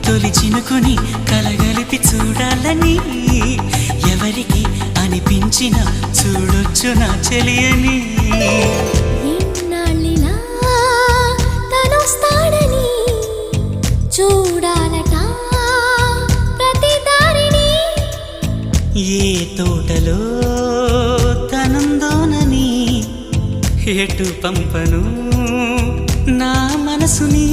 తొలి చినుకుని కలగలిపి చూడాలని ఎవరికి అనిపించిన చూడొచ్చు నా చెలియని ఇన్నాళ్ళిలా తనొస్తాడని చూడాలట ప్రతి దారిని ఏ తోటలో తనందోనని ఎటు పంపను నా మనసుని